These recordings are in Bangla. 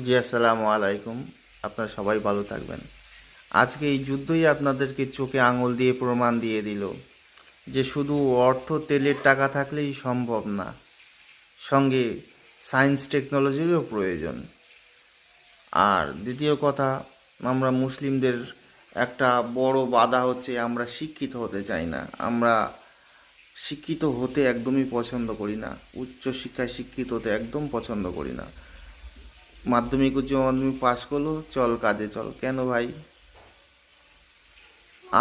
জি, আসসালামু আলাইকুম। আপনারা সবাই ভালো থাকবেন। আজকে এই যুদ্ধই আপনাদেরকে চোখে আঙুল দিয়ে প্রমাণ দিয়ে দিল যে শুধু অর্থ তেলের টাকা থাকলেই সম্ভব না, সঙ্গে সায়েন্স টেকনোলজিরও প্রয়োজন। আর দ্বিতীয় কথা, আমরা মুসলিমদের একটা বড় বাধা হচ্ছে আমরা শিক্ষিত হতে চাই না। আমরা শিক্ষিত হতে একদমই পছন্দ করি না, উচ্চশিক্ষায় শিক্ষিত হতে একদম পছন্দ করি না। মাধ্যমিক উচ্চ মাধ্যমিক পাশ করলো, চল কাজে চল। কেন ভাই?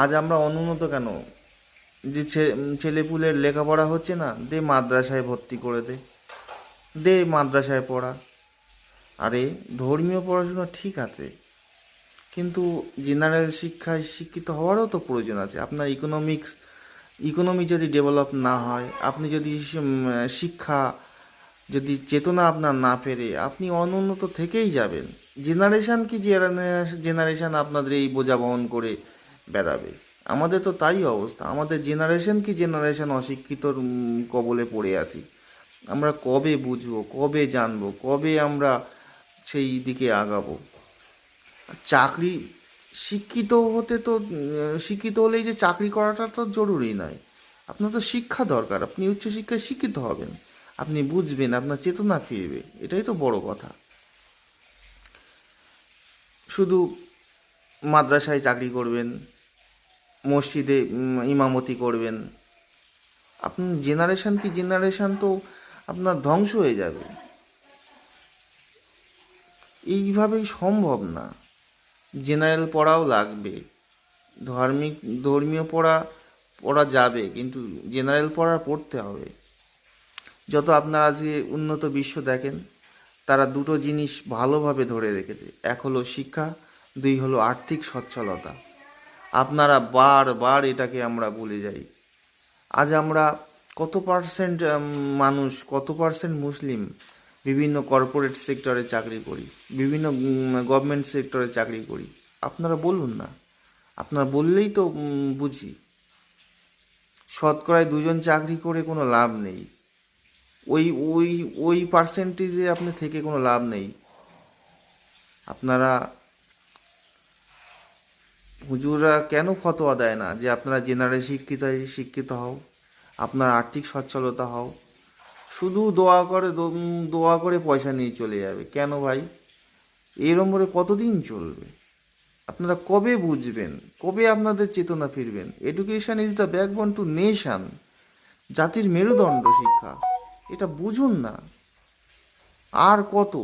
আজ আমরা অনুন্নত কেন? যে ছেলেপুলের লেখাপড়া হচ্ছে না, দে মাদ্রাসায় ভর্তি করে দে, দে মাদ্রাসায় পড়া। আরে, ধর্মীয় পড়াশোনা ঠিক আছে, কিন্তু জেনারেল শিক্ষায় শিক্ষিত হওয়ারও তো প্রয়োজন আছে। আপনার ইকোনমি যদি ডেভেলপ না হয়, আপনি যদি শিক্ষা যদি চেতনা আপনার না ফেরে, আপনি অনুন্নত থেকেই যাবেন। জেনারেশান কি জেনারেশান আপনাদের এই বোঝা বহন করে বেড়াবে? আমাদের তো তাই অবস্থা। আমাদের জেনারেশন কি জেনারেশন অশিক্ষিতর কবলে পড়ে আছি। আমরা কবে বুঝবো, কবে জানবো, কবে আমরা সেই দিকে আগাবো? চাকরি, শিক্ষিত হলেই যে চাকরি করাটা তো জরুরি নয়। আপনার তো শিক্ষা দরকার, আপনি উচ্চশিক্ষায় শিক্ষিত হবেন, আপনি বুঝবেন, আপনার চেতনা ফিরবে, এটাই তো বড় কথা। শুধু মাদ্রাসায় চাকরি করবেন, মসজিদে ইমামতি করবেন, আপনার জেনারেশন কি জেনারেশন তো আপনার ধ্বংস হয়ে যাবে। এইভাবেই সম্ভব না। জেনারেল পড়াও লাগবে, ধার্মিক ধর্মীয় পড়া পড়া যাবে, কিন্তু জেনারেল পড়া পড়তে হবে। যত আপনারা আজকে উন্নত বিশ্ব দেখেন, তারা দুটো জিনিস ভালোভাবে ধরে রেখেছে। এক হলো শিক্ষা, দুই হলো আর্থিক সচ্ছলতা। আপনারা বারবার এটাকে আমরা ভুলে যাই। আজ আমরা কত পার্সেন্ট মানুষ, কত পার্সেন্ট মুসলিম বিভিন্ন কর্পোরেট সেক্টরে চাকরি করি, বিভিন্ন গভর্নমেন্ট সেক্টরে চাকরি করি? আপনারা বলুন না, আপনারা বললেই তো বুঝি। শতকরায় দুজন চাকরি করে কোনো লাভ নেই। ওই ওই ওই পার্সেন্টেজে আপনি থেকে কোনো লাভ নেই। আপনারা, হুজুররা কেন ফতোয়া দেয় না যে আপনারা জেনারেল শিক্ষিত হও, আপনার আর্থিক সচ্ছলতা হও? শুধু দোয়া করে পয়সা নিয়ে চলে যাবে। কেন ভাই? এরম করে কতদিন চলবে? আপনারা কবে বুঝবেন, কবে আপনাদের চেতনা ফিরবেন? Education is the backbone two nation. জাতির মেরুদণ্ড শিক্ষা, এটা বুঝুন না। আর কত?